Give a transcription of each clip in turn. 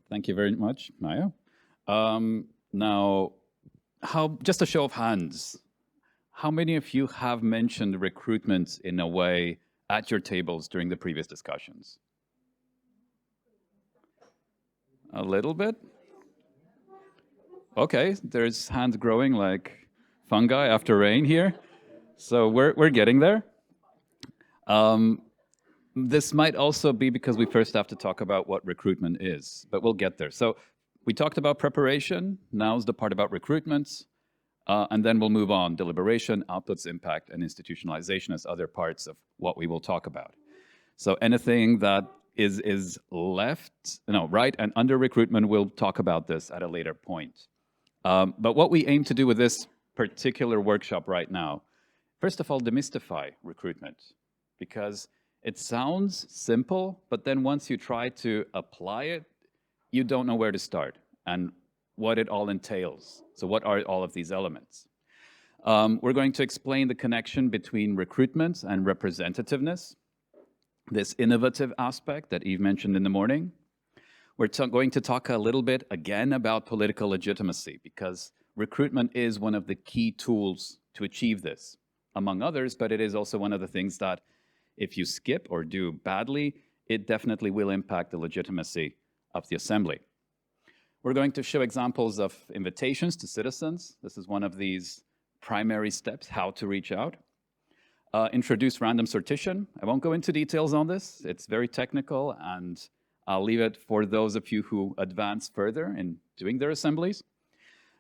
Thank you very much, Maya. Now, just a show of hands, how many of you have mentioned recruitment in a way at your tables during the previous discussions? A little bit? Okay, there's hands growing like fungi after rain here. So we're getting there. This might also be because we first have to talk about what recruitment is, but we'll get there. So we talked about preparation. Now's the part about recruitment. And then we'll move on. Deliberation, outputs, impact, and institutionalization as other parts of what we will talk about. So anything that is right and under recruitment, we'll talk about this at a later point. But what we aim to do with this particular workshop right now, first of all, demystify recruitment, because it sounds simple, but then once you try to apply it, you don't know where to start and what it all entails. So what are all of these elements? We're going to explain the connection between recruitment and representativeness, this innovative aspect that Eve mentioned in the morning. We're going to talk a little bit again about political legitimacy, because recruitment is one of the key tools to achieve this, among others, but it is also one of the things that if you skip or do badly, it definitely will impact the legitimacy of the assembly. We're going to show examples of invitations to citizens. This is one of these primary steps, how to reach out. Introduce random sortition. I won't go into details on this. It's very technical, and I'll leave it for those of you who advance further in doing their assemblies.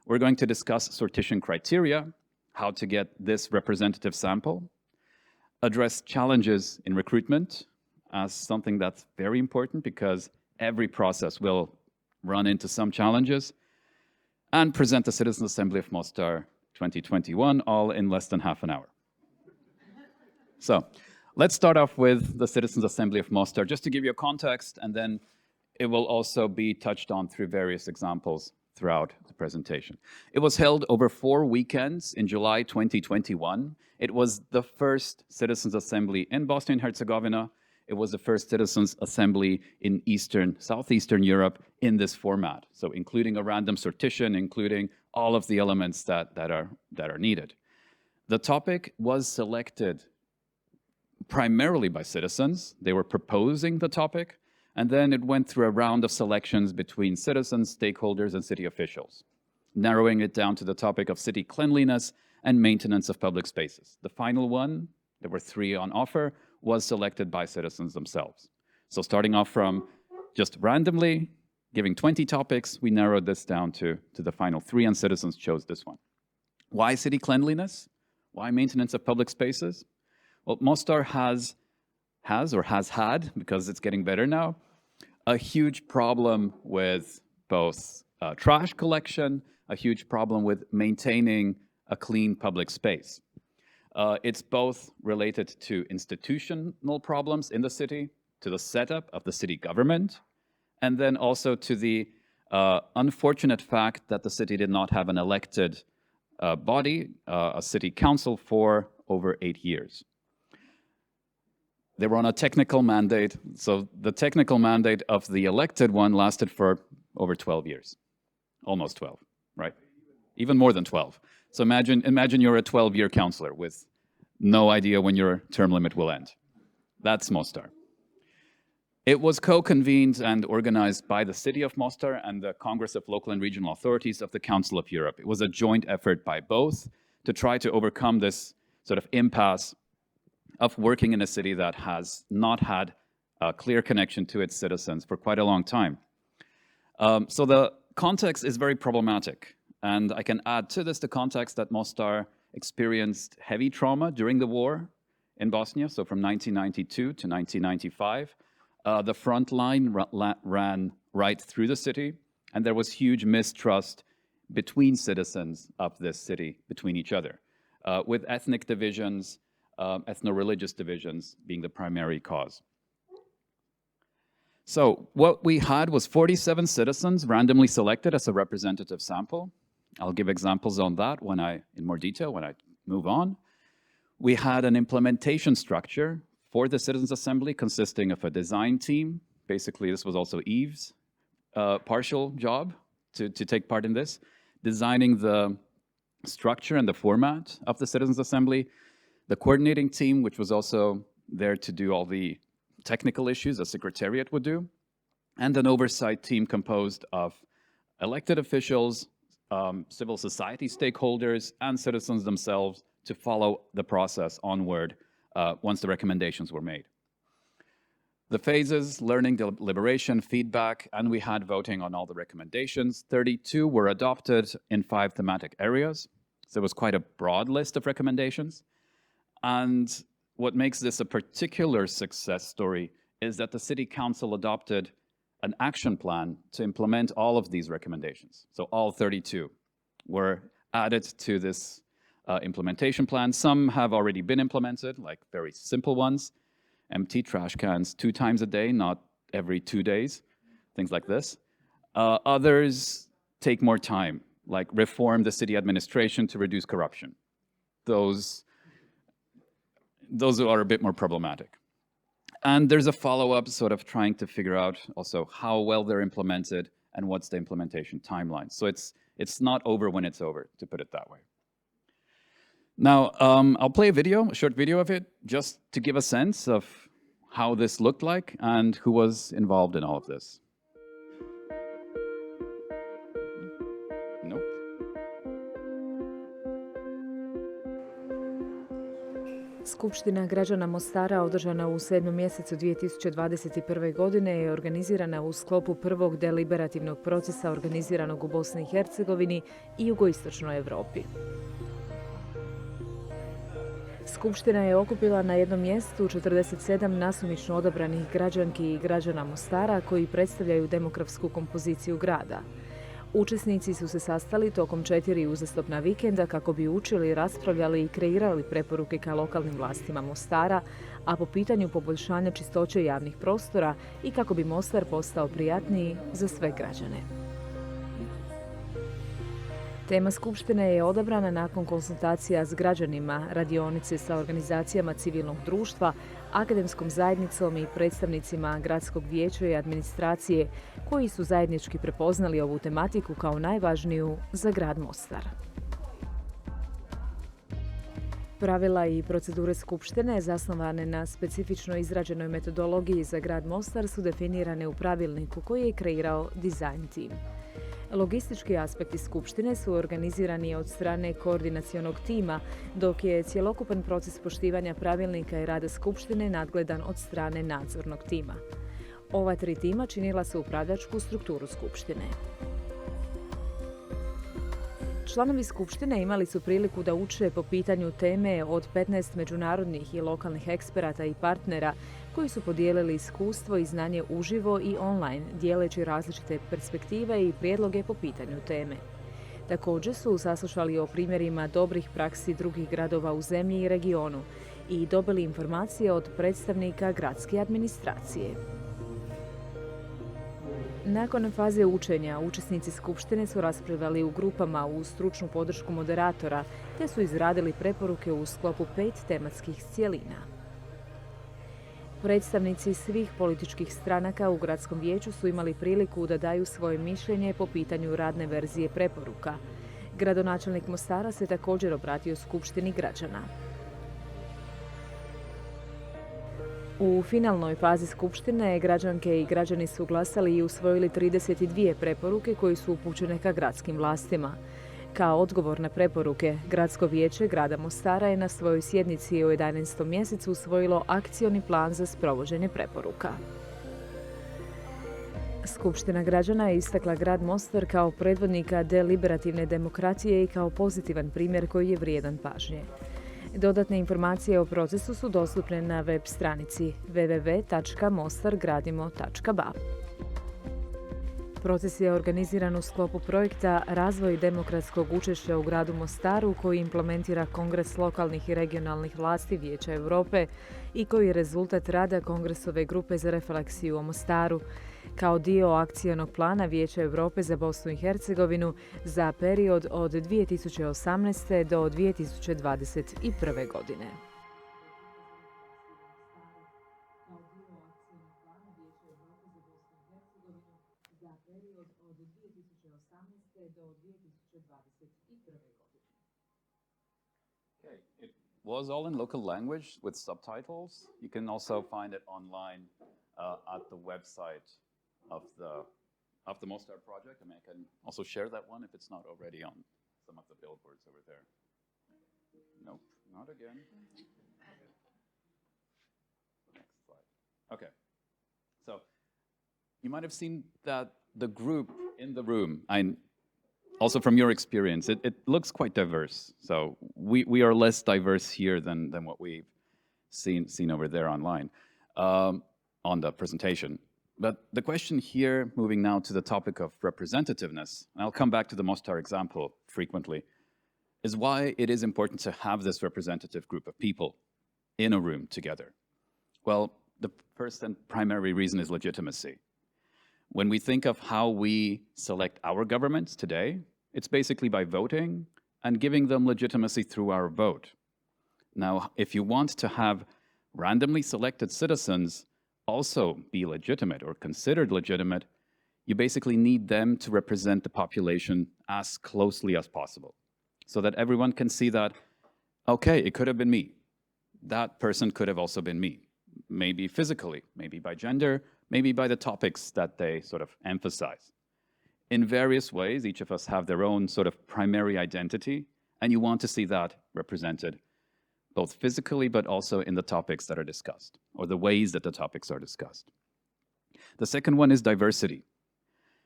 We're going to discuss sortition criteria, how to get this representative sample, address challenges in recruitment as something that's very important because every process will run into some challenges, and present the Citizens Assembly of Mostar 2021, all in less than half an hour. So let's start off with the Citizens Assembly of Mostar, just to give you a context, and then it will also be touched on through various examples throughout the presentation. It was held over 4 weekends in July 2021. It was the first Citizens Assembly in Bosnia and Herzegovina. It was the first Citizens Assembly in Southeastern Europe in this format. So including a random sortition, including all of the elements that are needed. The topic was selected primarily by citizens. They were proposing the topic, and then it went through a round of selections between citizens, stakeholders, and city officials, narrowing it down to the topic of city cleanliness and maintenance of public spaces. The final one, there were 3 on offer, was selected by citizens themselves. So starting off from just randomly giving 20 topics, we narrowed this down to the final 3, and citizens chose this one. Why city cleanliness? Why maintenance of public spaces? Well, Mostar has had, because it's getting better now, a huge problem with both trash collection, a huge problem with maintaining a clean public space. It's both related to institutional problems in the city, to the setup of the city government, and then also to the unfortunate fact that the city did not have an elected body, a city council, for over 8 years. They were on a technical mandate, so the technical mandate of the elected one lasted for over 12 years, almost 12, right? Even more than 12. So imagine you're a 12-year councillor with no idea when your term limit will end. That's Mostar. It was co-convened and organized by the city of Mostar and the Congress of Local and Regional Authorities of the Council of Europe. It was a joint effort by both to try to overcome this sort of impasse of working in a city that has not had a clear connection to its citizens for quite a long time. So the context is very problematic. And I can add to this the context that Mostar experienced heavy trauma during the war in Bosnia, so from 1992 to 1995. The front line ran right through the city, and there was huge mistrust between citizens of this city, between each other, with ethnic divisions, ethno-religious divisions being the primary cause. So what we had was 47 citizens randomly selected as a representative sample. I'll give examples on that in more detail when I move on. We had an implementation structure for the Citizens Assembly consisting of a design team. Basically, this was also Eve's partial job to take part in this, designing the structure and the format of the Citizens' Assembly, the coordinating team, which was also there to do all the technical issues a secretariat would do, and an oversight team composed of elected officials, civil society stakeholders, and citizens themselves to follow the process onward once the recommendations were made. The phases: learning, deliberation, feedback, and we had voting on all the recommendations. 32 were adopted in 5 thematic areas. So it was quite a broad list of recommendations. And what makes this a particular success story is that the City Council adopted an action plan to implement all of these recommendations. So all 32 were added to this implementation plan. Some have already been implemented, like very simple ones. Empty trash cans 2 times a day, not every 2 days, things like this. Others take more time, like reform the city administration to reduce corruption. Those are a bit more problematic. And there's a follow-up sort of trying to figure out also how well they're implemented and what's the implementation timeline. So it's not over when it's over, to put it that way. Now, I'll play a short video of it, just to give a sense of how this looked like and who was involved in all of this. Nope. Skupština građana Mostara održana u 7. mjesecu 2021. godine je organizirana u sklopu prvog deliberativnog procesa organiziranog u Bosni i Hercegovini i jugoistočnoj Europi. Skupština je okupila na jednom mjestu 47 nasumično odabranih građanki i građana Mostara koji predstavljaju demografsku kompoziciju grada. Učesnici su se sastali tokom 4 uzastopna vikenda kako bi učili, raspravljali i kreirali preporuke ka lokalnim vlastima Mostara, a po pitanju poboljšanja čistoće javnih prostora i kako bi Mostar postao prijatniji za sve građane. Tema Skupštine je odabrana nakon konsultacija s građanima, radionice sa organizacijama civilnog društva, akademskom zajednicom i predstavnicima gradskog vijeća i administracije koji su zajednički prepoznali ovu tematiku kao najvažniju za grad Mostar. Pravila i procedure Skupštine zasnovane na specifično izrađenoj metodologiji za grad Mostar su definirane u pravilniku koji je kreirao dizajn tim. Logistički aspekti Skupštine su organizirani od strane koordinacionog tima, dok je cjelokupan proces poštivanja pravilnika i rada Skupštine nadgledan od strane nadzornog tima. Ova 3 tima činila su upravljačku strukturu Skupštine. Članovi Skupštine imali su priliku da uče po pitanju teme od 15 međunarodnih i lokalnih eksperata i partnera koji su podijelili iskustvo i znanje uživo i online, dijeleći različite perspektive i prijedloge po pitanju teme. Također su saslušali o primjerima dobrih praksi drugih gradova u zemlji i regionu i dobili informacije od predstavnika gradske administracije. Nakon faze učenja, učesnici Skupštine su raspravljali u grupama uz stručnu podršku moderatora te su izradili preporuke u sklopu 5 tematskih cjelina. Predstavnici svih političkih stranaka u gradskom vijeću su imali priliku da daju svoje mišljenje po pitanju radne verzije preporuka. Gradonačelnik Mostara se također obratio Skupštini građana. U finalnoj fazi Skupštine građanke i građani su glasali i usvojili 32 preporuke koje su upućene ka gradskim vlastima. Kao odgovor na preporuke, Gradsko vijeće grada Mostara je na svojoj sjednici u 11. mjesecu usvojilo akcioni plan za sprovođenje preporuka. Skupština građana je istakla grad Mostar kao predvodnika deliberativne demokracije i kao pozitivan primjer koji je vrijedan pažnje. Dodatne informacije o procesu su dostupne na web stranici www.mostargradimo.ba. Proces je organiziran u sklopu projekta Razvoj demokratskog učešća u gradu Mostaru koji implementira Kongres lokalnih i regionalnih vlasti Vijeća Europe i koji je rezultat rada Kongresove grupe za refleksiju o Mostaru kao dio akcionog plana Vijeća Europe za Bosnu i Hercegovinu za period od 2018. do 2021. godine. Kao dio akcionog plana Vijeća Europe za Bosnu i Hercegovinu za period Okay, it was all in local language with subtitles. You can also find it online at the website of the Mostar project. I mean, I can also share that one if it's not already on some of the billboards over there. Nope, not again. Next slide. Okay, so you might have seen that the group in the room, also from your experience, it looks quite diverse. So we are less diverse here than what we've seen over there online on the presentation. But the question here, moving now to the topic of representativeness, and I'll come back to the Mostar example frequently, is why it is important to have this representative group of people in a room together. Well, the first and primary reason is legitimacy. When we think of how we select our governments today, it's basically by voting and giving them legitimacy through our vote. Now, if you want to have randomly selected citizens also be legitimate or considered legitimate, you basically need them to represent the population as closely as possible so that everyone can see that, okay, it could have been me. That person could have also been me. Maybe physically, maybe by gender, maybe by the topics that they sort of emphasize. In various ways, each of us have their own sort of primary identity, and you want to see that represented both physically, but also in the topics that are discussed, or the ways that the topics are discussed. The second one is diversity,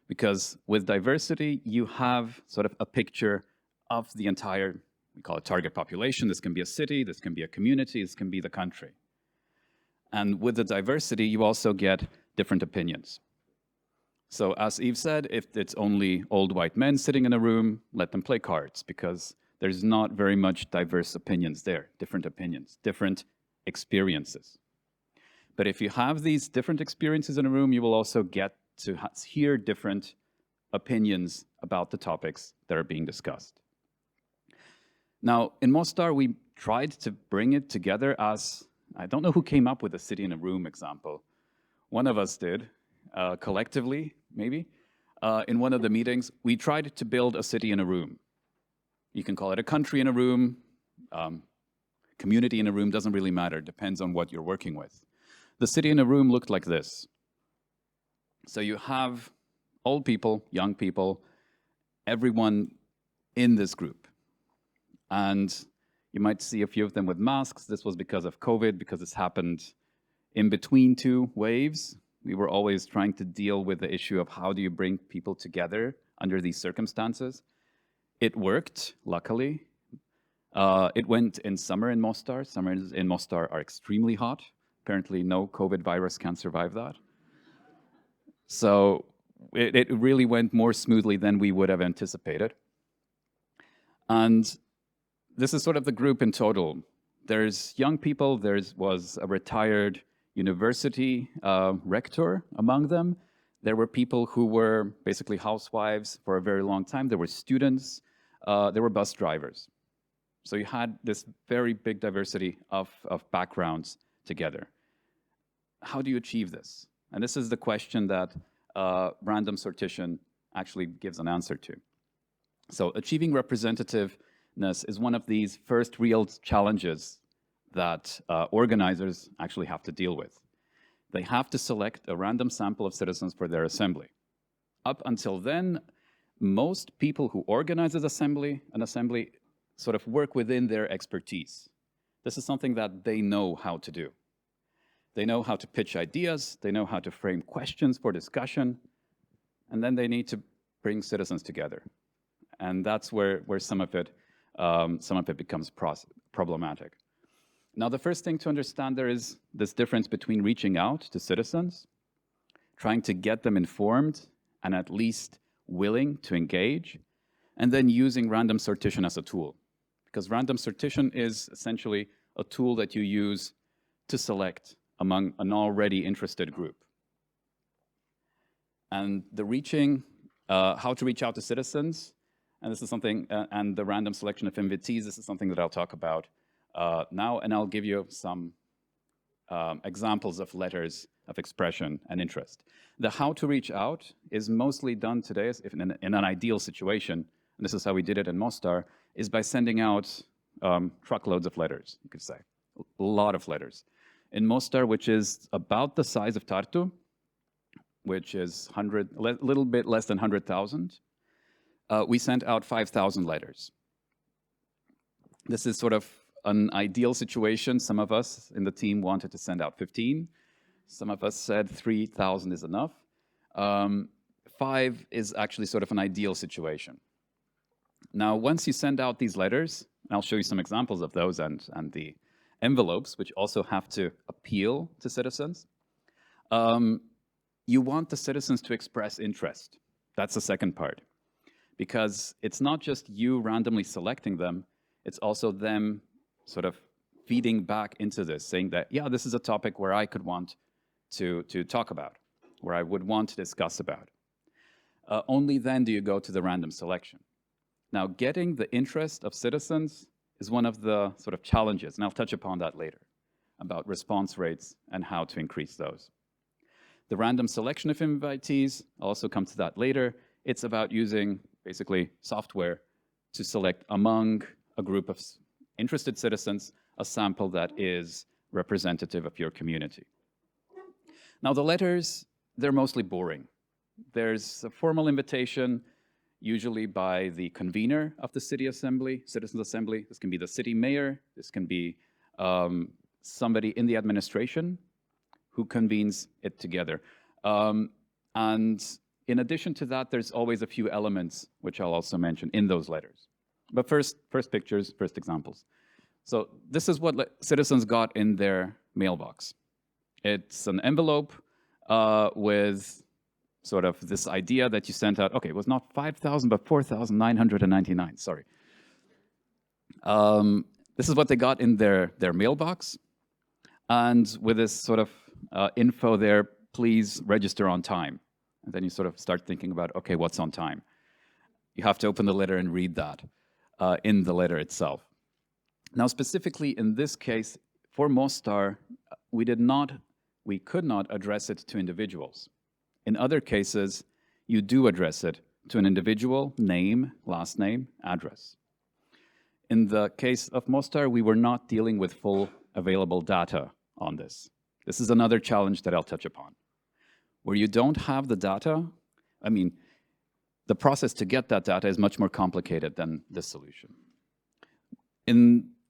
because with diversity, you have sort of a picture of the entire, we call it target population. This can be a city, this can be a community, this can be the country. And with the diversity, you also get different opinions. So as Eve said, if it's only old white men sitting in a room, let them play cards, because there's not very much diverse opinions there, different opinions, different experiences. But if you have these different experiences in a room, you will also get to hear different opinions about the topics that are being discussed. Now, in Mostar, we tried to bring it together as, I don't know who came up with the city in a room example. One of us did, collectively, maybe. In one of the meetings, we tried to build a city in a room. You can call it a country in a room, community in a room, doesn't really matter, depends on what you're working with. The city in a room looked like this. So you have old people, young people, everyone in this group. And you might see a few of them with masks. This was because of COVID, because this happened in between two waves. We were always trying to deal with the issue of how do you bring people together under these circumstances. It worked, luckily. It went in summer in Mostar. Summers in Mostar are extremely hot. Apparently no COVID virus can survive that. So it really went more smoothly than we would have anticipated. And this is sort of the group in total. There's young people, was a retired university rector among them. There were people who were basically housewives for a very long time. There were students, there were bus drivers. So you had this very big diversity of backgrounds together. How do you achieve this? And this is the question that random sortition actually gives an answer to. So achieving representativeness is one of these first real challenges that organizers actually have to deal with. They have to select a random sample of citizens for their assembly. Up until then, most people who organize an assembly sort of work within their expertise. This is something that they know how to do. They know how to pitch ideas, they know how to frame questions for discussion, and then they need to bring citizens together. And that's where some of it becomes problematic. Now, the first thing to understand there is this difference between reaching out to citizens, trying to get them informed and at least willing to engage, and then using random sortition as a tool. Because random sortition is essentially a tool that you use to select among an already interested group. And the how to reach out to citizens, and this is something, and the random selection of invitees, this is something that I'll talk about now, and I'll give you some examples of letters of expression and interest. The how to reach out is mostly done today, if in an ideal situation, and this is how we did it in Mostar, is by sending out truckloads of letters, you could say, a lot of letters. In Mostar, which is about the size of Tartu, which is a little bit less than 100,000, we sent out 5,000 letters. This is sort of an ideal situation. Some of us in the team wanted to send out 15. Some of us said 3,000 is enough. 5 is actually sort of an ideal situation. Now, once you send out these letters, and I'll show you some examples of those and the envelopes, which also have to appeal to citizens, you want the citizens to express interest. That's the second part. Because it's not just you randomly selecting them, it's also them sort of feeding back into this, saying that, yeah, this is a topic where I could want to talk about, where I would want to discuss about. Only then do you go to the random selection. Now, getting the interest of citizens is one of the sort of challenges, and I'll touch upon that later, about response rates and how to increase those. The random selection of invitees, I'll also come to that later. It's about using, basically, software to select among a group of interested citizens a sample that is representative of your community. Now, the letters, they're mostly boring. There's a formal invitation, usually by the convener of the city assembly, citizens assembly. This can be the city mayor. This can be somebody in the administration who convenes it together. And in addition to that, there's always a few elements, which I'll also mention in those letters. But first pictures, first examples. So this is what citizens got in their mailbox. It's an envelope with sort of this idea that you sent out. Okay, it was not 5,000, but 4,999, sorry. This is what they got in their mailbox. And with this sort of info there, please register on time. And then you sort of start thinking about, okay, what's on time? You have to open the letter and read that in the letter itself. Now, specifically in this case, for Mostar, we could not address it to individuals. In other cases, you do address it to an individual, name, last name, address. In the case of Mostar, we were not dealing with full available data on this. This is another challenge that I'll touch upon. Where you don't have the data, I mean, the process to get that data is much more complicated than this solution.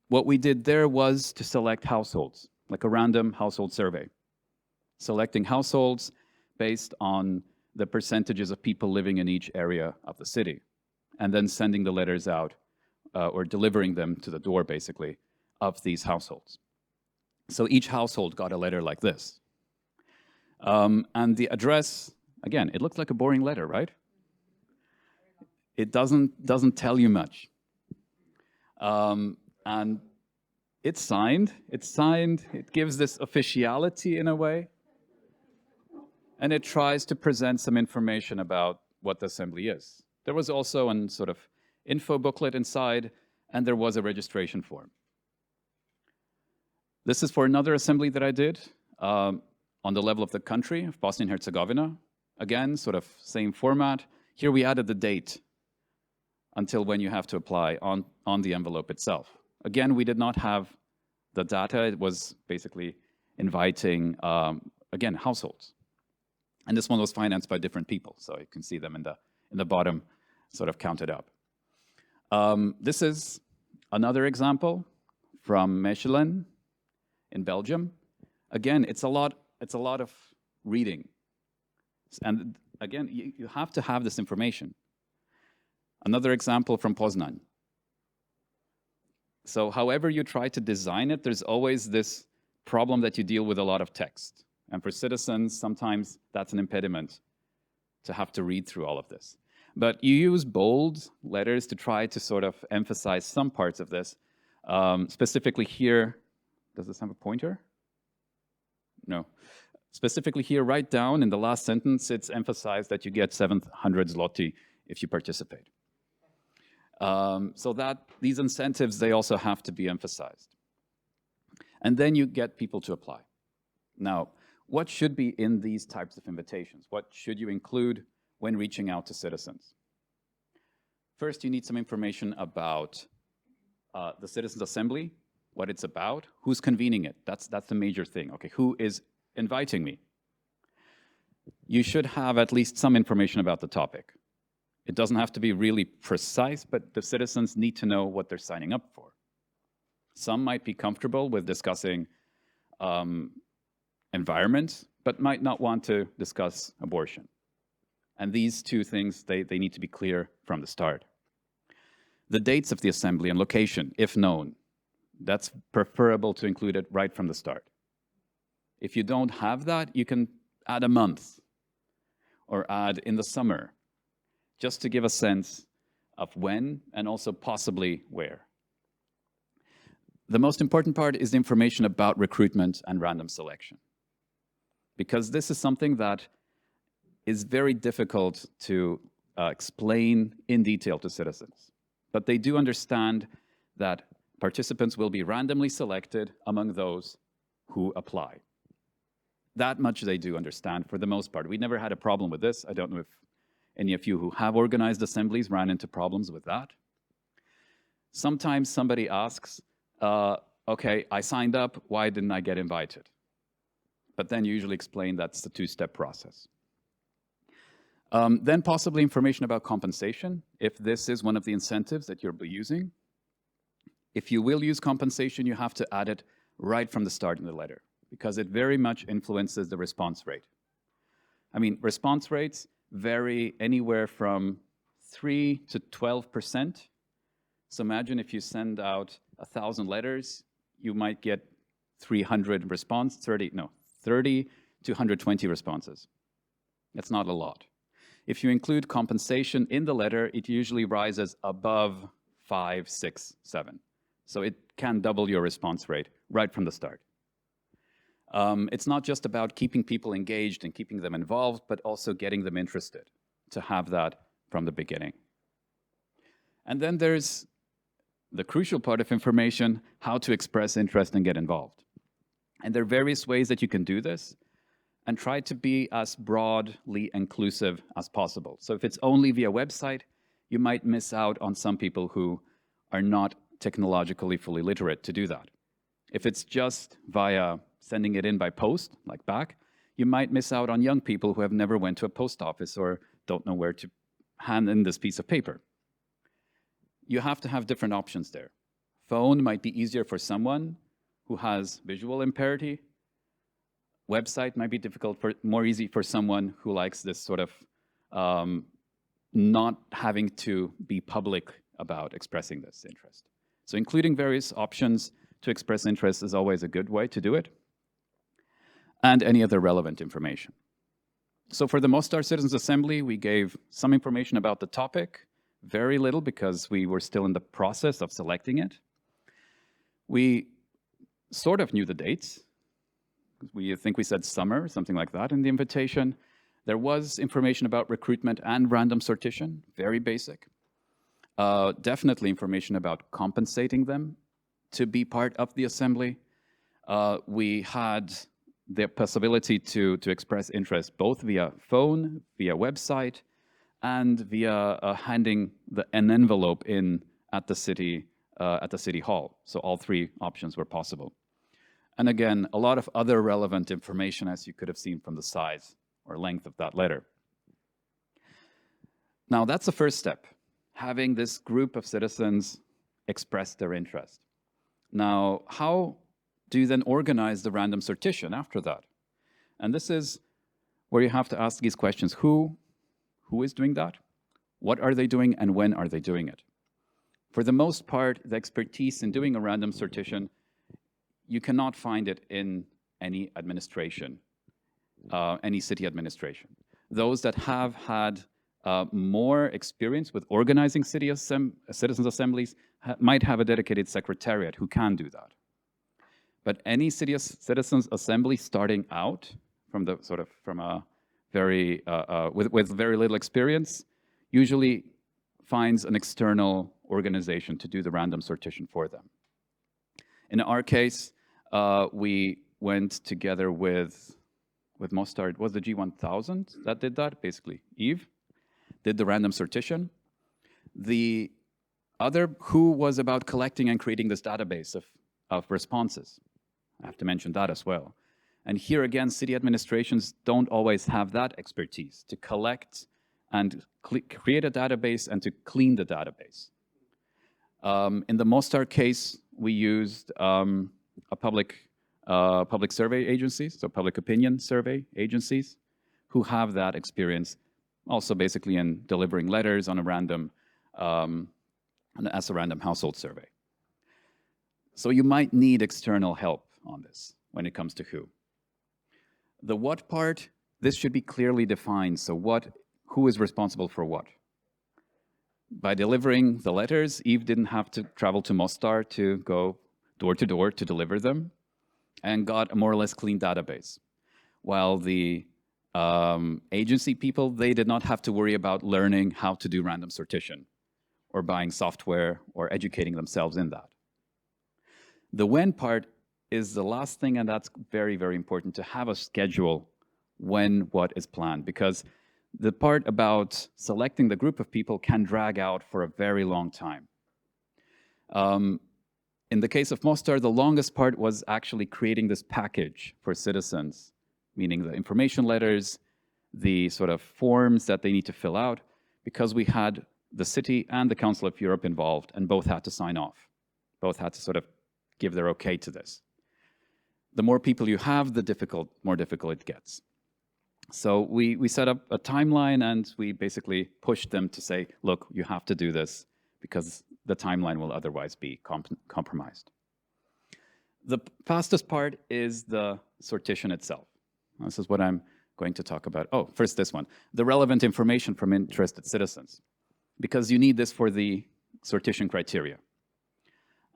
What we did there was to select households, like a random household survey. Selecting households based on the percentages of people living in each area of the city, and then sending the letters out, or delivering them to the door, basically, of these households. So each household got a letter like this. And the address, again, it looks like a boring letter, right? It doesn't tell you much. And it's signed, it gives this officiality in a way, and it tries to present some information about what the assembly is. There was also a sort of info booklet inside, and there was a registration form. This is for another assembly that I did on the level of the country of Bosnia and Herzegovina. Again, sort of same format. Here we added the date until when you have to apply on the envelope itself. Again, we did not have the data. It was basically inviting, again, households. And this one was financed by different people, so you can see them in the bottom, sort of counted up. This is another example from Mechelen in Belgium. Again, it's a lot of reading. And again, you have to have this information. Another example from Poznan. So however you try to design it, there's always this problem that you deal with a lot of text. And for citizens, sometimes that's an impediment to have to read through all of this. But you use bold letters to try to sort of emphasize some parts of this. Specifically here, does this have a pointer? No. Specifically here, right down in the last sentence, it's emphasized that you get 700 zloty if you participate. So that these incentives, they also have to be emphasized. And then you get people to apply. Now, what should be in these types of invitations? What should you include when reaching out to citizens? First, you need some information about the Citizens Assembly, what it's about, who's convening it. That's the major thing. Okay, who is inviting me? You should have at least some information about the topic. It doesn't have to be really precise, but the citizens need to know what they're signing up for. Some might be comfortable with discussing environment, but might not want to discuss abortion. And these two things, they need to be clear from the start. The dates of the assembly and location, if known, that's preferable to include it right from the start. If you don't have that, you can add a month or add in the summer, just to give a sense of when and also possibly where. The most important part is the information about recruitment and random selection, because this is something that is very difficult to explain in detail to citizens. But they do understand that participants will be randomly selected among those who apply. That much they do understand for the most part. We never had a problem with this. I don't know if any of you who have organized assemblies ran into problems with that. Sometimes somebody asks, okay, I signed up, why didn't I get invited? But then you usually explain that's the two-step process. Then possibly information about compensation, if this is one of the incentives that you'll be using. If you will use compensation, you have to add it right from the start in the letter, because it very much influences the response rate. I mean, response rates vary anywhere from 3 to 12%. So imagine if you send out 1,000 letters, you might get 300 response, 30 to 120 responses. That's not a lot. If you include compensation in the letter, it usually rises above 5, 6, 7. So it can double your response rate right from the start. It's not just about keeping people engaged and keeping them involved, but also getting them interested, to have that from the beginning. And then there's the crucial part of information, how to express interest and get involved. And there are various ways that you can do this, and try to be as broadly inclusive as possible. So if it's only via website, you might miss out on some people who are not technologically fully literate to do that. If it's just via sending it in by post, like back, you might miss out on young people who have never went to a post office or don't know where to hand in this piece of paper. You have to have different options there. Phone might be easier for someone who has visual impairment. Website might be more easy for someone who likes this sort of not having to be public about expressing this interest. So including various options to express interest is always a good way to do it, and any other relevant information. So for the Mostar Citizens Assembly, we gave some information about the topic, very little because we were still in the process of selecting it. We sort of knew the dates. I think we said summer, something like that in the invitation. There was information about recruitment and random sortition, very basic. Definitely information about compensating them to be part of the assembly. We had the possibility to express interest both via phone, via website, and via handing an envelope in at the city hall. So all three options were possible. And again, a lot of other relevant information, as you could have seen from the size or length of that letter. Now, that's the first step, having this group of citizens express their interest. Now, how do you then organize the random sortition after that? And this is where you have to ask these questions. Who is doing that? What are they doing, and when are they doing it? For the most part, the expertise in doing a random sortition, you cannot find it in any administration, any city administration. Those that have had more experience with organizing citizens' assemblies might have a dedicated secretariat who can do that. But any citizens' assembly starting out from a very with very little experience usually finds an external organization to do the random sortition for them. In our case, we went together with with Mostar, it was the G1000 that did that, basically. Eve did the random sortition. The other who was about collecting and creating this database of responses. I have to mention that as well. And here again, city administrations don't always have that expertise to collect and create a database and to clean the database. In the Mostar case, we used a public survey agencies, so public opinion survey agencies, who have that experience, also basically in delivering letters on a random, as a random household survey. So you might need external help on this when it comes to who. The what part, this should be clearly defined. So who is responsible for what? By delivering the letters, Eve didn't have to travel to Mostar to go door to door to deliver them, and got a more or less clean database. While the agency people, they did not have to worry about learning how to do random sortition or buying software or educating themselves in that. The when part is the last thing, and that's very, very important to have a schedule when what is planned, because the part about selecting the group of people can drag out for a very long time. In the case of Mostar, the longest part was actually creating this package for citizens, meaning the information letters, the sort of forms that they need to fill out, because we had the city and the Council of Europe involved, and both had to sign off. Both had to sort of give their okay to this. The more people you have, the more difficult it gets. So we set up a timeline, and we basically pushed them to say, look, you have to do this because the timeline will otherwise be compromised. The fastest part is the sortition itself. This is what I'm going to talk about. Oh, first this one, the relevant information from interested citizens, because you need this for the sortition criteria.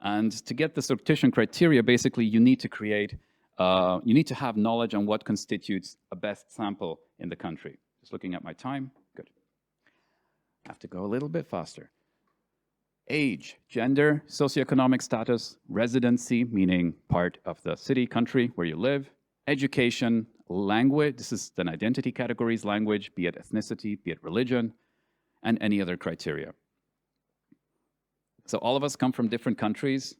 And to get the sortition criteria, basically you need to create, you need to have knowledge on what constitutes a best sample in the country. Just looking at my time, good. I have to go a little bit faster. Age, gender, socioeconomic status, residency, meaning part of the city, country where you live, education, language, this is then identity categories, language, be it ethnicity, be it religion, and any other criteria. So all of us come from different countries.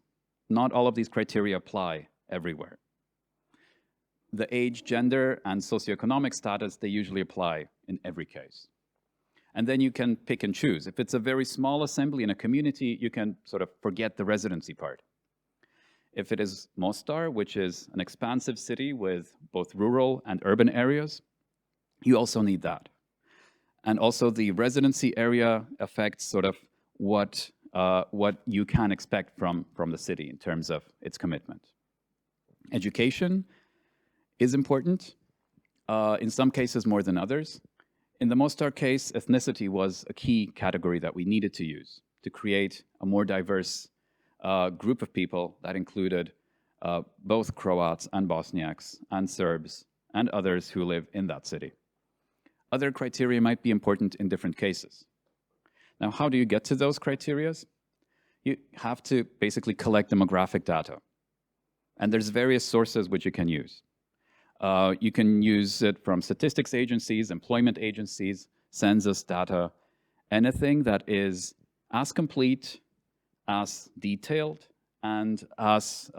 Not all of these criteria apply everywhere. The age, gender, and socioeconomic status, they usually apply in every case. And then you can pick and choose. If it's a very small assembly in a community, you can sort of forget the residency part. If it is Mostar, which is an expansive city with both rural and urban areas, you also need that. And also the residency area affects sort of what you can expect from the city in terms of its commitment. Education is important, in some cases more than others. In the Mostar case, ethnicity was a key category that we needed to use to create a more diverse group of people that included both Croats and Bosniaks and Serbs and others who live in that city. Other criteria might be important in different cases. Now, how do you get to those criteria? You have to basically collect demographic data. And there's various sources which you can use. You can use it from statistics agencies, employment agencies, census data, anything that is as complete, as detailed, and as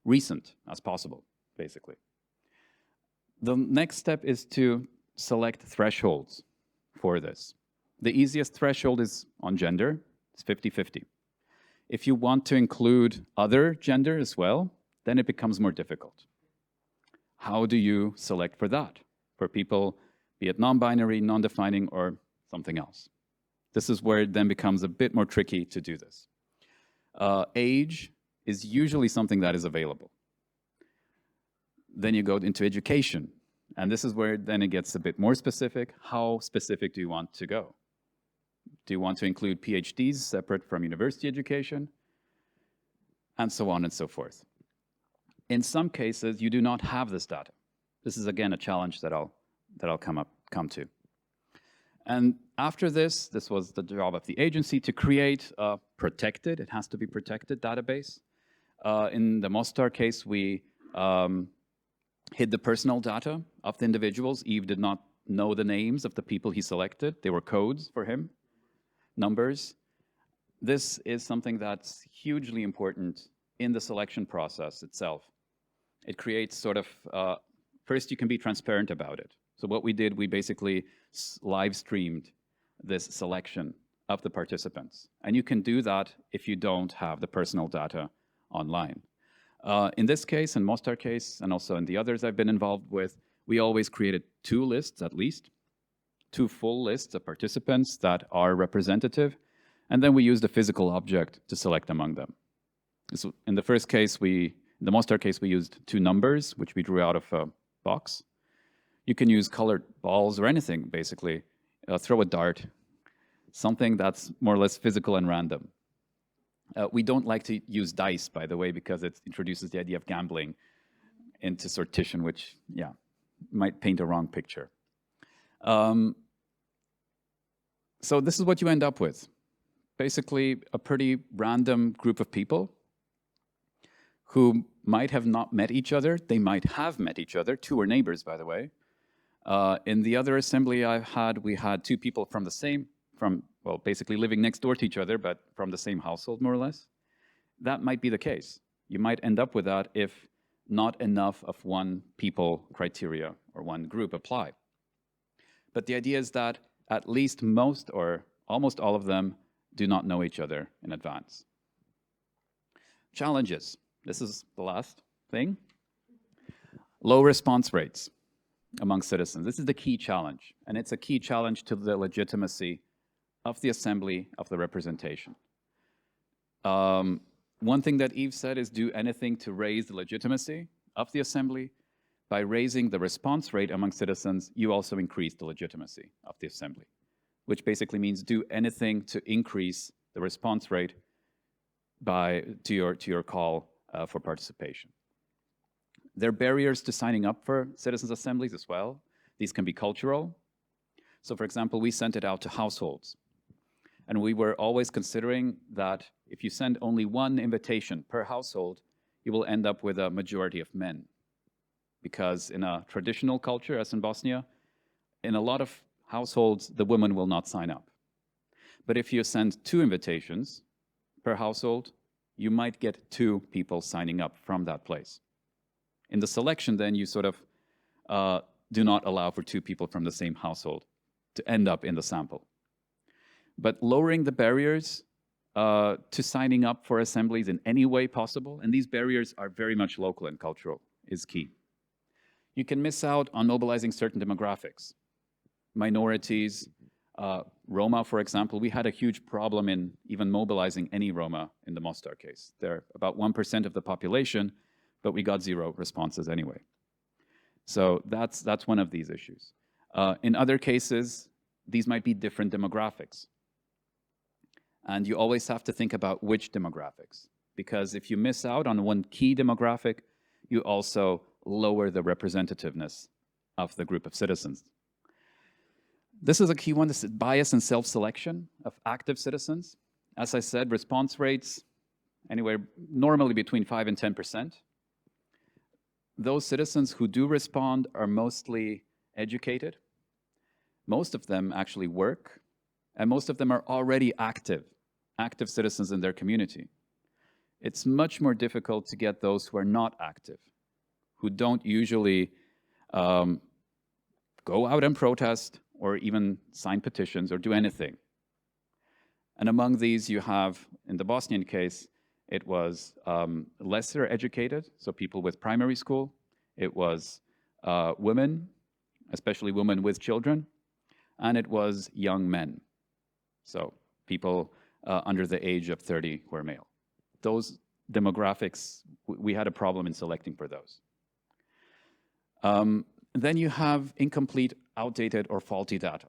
recent as possible, basically. The next step is to select thresholds for this. The easiest threshold is on gender, it's 50-50. If you want to include other gender as well, then it becomes more difficult. How do you select for that? For people, be it non-binary, non-defining, or something else. This is where it then becomes a bit more tricky to do this. Age is usually something that is available. Then you go into education, and this is where then it gets a bit more specific. How specific do you want to go? Do you want to include PhDs separate from university education? And so on and so forth. In some cases, you do not have this data. This is again a challenge that I'll come to. And after this was the job of the agency to create a protected, it has to be protected database. In the Mostar case, we hid the personal data of the individuals. Eve did not know the names of the people he selected. They were codes for him, numbers. This is something that's hugely important in the selection process itself. It creates sort of, first you can be transparent about it. So what we did, we basically live streamed this selection of the participants. And you can do that if you don't have the personal data online. In this case, in Mostar case, and also in the others I've been involved with, we always created 2 lists at least, 2 full lists of participants that are representative, and then we used a physical object to select among them. So in the first case, in the Mostar case, we used 2 numbers, which we drew out of a box. You can use colored balls or anything, basically. Throw a dart, something that's more or less physical and random. We don't like to use dice, by the way, because it introduces the idea of gambling into sortition, which, yeah, might paint a wrong picture. So this is what you end up with. Basically, a pretty random group of people who might have not met each other. They might have met each other. 2 were neighbors, by the way. In the other assembly we had 2 people well, basically living next door to each other, but from the same household, more or less. That might be the case. You might end up with that if not enough of one people criteria or one group apply. But the idea is that at least most or almost all of them do not know each other in advance. Challenges. This is the last thing. Low response rates among citizens. This is the key challenge, and it's a key challenge to the legitimacy of the assembly, of the representation. One thing that Eve said is do anything to raise the legitimacy of the assembly. By raising the response rate among citizens, you also increase the legitimacy of the assembly, which basically means do anything to increase the response rate to your call for participation. There are barriers to signing up for citizens' assemblies as well. These can be cultural. So for example, we sent it out to households. And we were always considering that if you send only 1 invitation per household, you will end up with a majority of men. Because in a traditional culture, as in Bosnia, in a lot of households, the women will not sign up. But if you send 2 invitations per household, you might get 2 people signing up from that place. In the selection, then, you sort of do not allow for 2 people from the same household to end up in the sample. But lowering the barriers to signing up for assemblies in any way possible, and these barriers are very much local and cultural, is key. You can miss out on mobilizing certain demographics. Minorities, Roma, for example, we had a huge problem in even mobilizing any Roma in the Mostar case. They're about 1% of the population, but we got 0 responses anyway. So that's one of these issues. In other cases, these might be different demographics. And you always have to think about which demographics, because if you miss out on one key demographic, you also lower the representativeness of the group of citizens. This is a key one, this is bias and self-selection of active citizens. As I said, response rates anywhere normally between 5 and 10%. Those citizens who do respond are mostly educated. Most of them actually work, and most of them are already active citizens in their community. It's much more difficult to get those who are not active, who don't usually go out and protest or even sign petitions or do anything. And among these you have, in the Bosnian case, it was lesser educated, so people with primary school. It was women, especially women with children, and it was young men, so people under the age of 30 who are male. Those demographics, we had a problem in selecting for those. Then you have incomplete, outdated, or faulty data.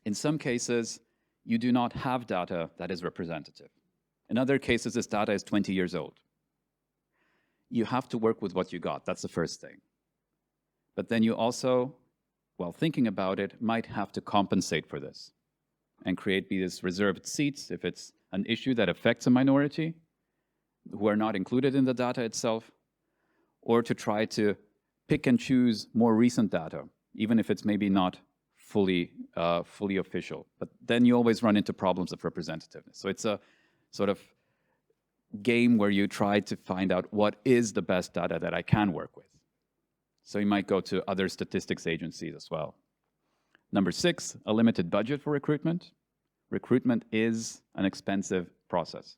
In some cases, you do not have data that is representative. In other cases, this data is 20 years old. You have to work with what you got. That's the first thing. But then you also, while thinking about it, might have to compensate for this and create these reserved seats if it's an issue that affects a minority who are not included in the data itself, or to try to pick and choose more recent data, even if it's maybe not fully official. But then you always run into problems of representativeness. So it's a sort of game where you try to find out what is the best data that I can work with. So you might go to other statistics agencies as well. Number 6, a limited budget for recruitment. Recruitment is an expensive process.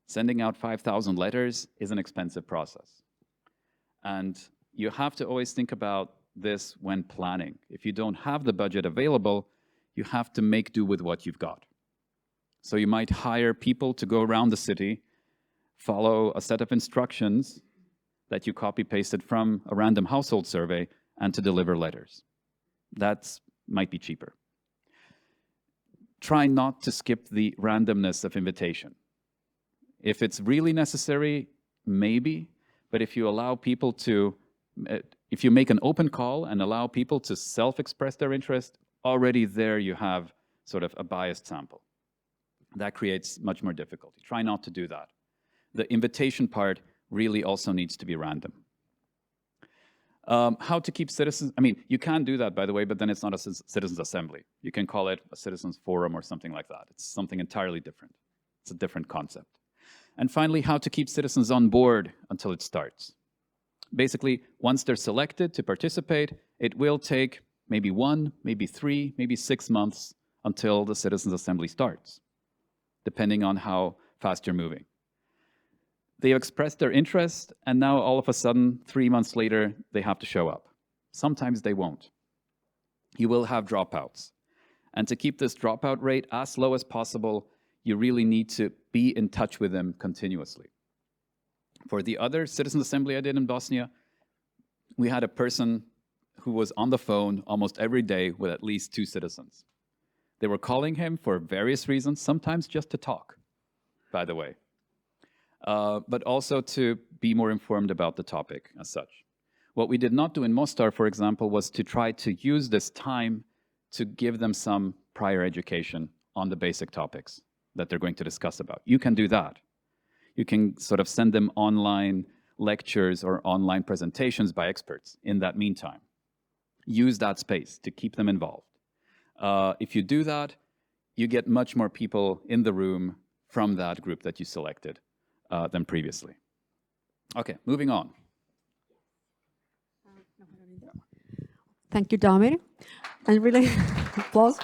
Sending out 5,000 letters is an expensive process. And you have to always think about this when planning. If you don't have the budget available, you have to make do with what you've got. So you might hire people to go around the city, follow a set of instructions that you copy-pasted from a random household survey, and to deliver letters. That might be cheaper. Try not to skip the randomness of invitation. If it's really necessary, maybe, but if you allow people to, if you make an open call and allow people to self-express their interest, already there you have sort of a biased sample. That creates much more difficulty. Try not to do that. The invitation part really also needs to be random. How to keep citizens, I mean, you can do that, by the way, but then it's not a citizens' assembly. You can call it a citizens' forum or something like that. It's something entirely different. It's a different concept. And finally, how to keep citizens on board until it starts. Basically, once they're selected to participate, it will take maybe 1, maybe 3, maybe 6 months until the citizens' assembly starts, depending on how fast you're moving. They have expressed their interest, and now all of a sudden, 3 months later, they have to show up. Sometimes they won't. You will have dropouts. And to keep this dropout rate as low as possible, you really need to be in touch with them continuously. For the other citizen assembly I did in Bosnia, we had a person who was on the phone almost every day with at least 2 citizens. They were calling him for various reasons, sometimes just to talk, by the way. But also to be more informed about the topic as such. What we did not do in Mostar, for example, was to try to use this time to give them some prior education on the basic topics that they're going to discuss about. You can do that. You can sort of send them online lectures or online presentations by experts in that meantime. Use that space to keep them involved. If you do that, you get much more people in the room from that group that you selected than previously. Okay, moving on. Thank you, Damir. And really, applause.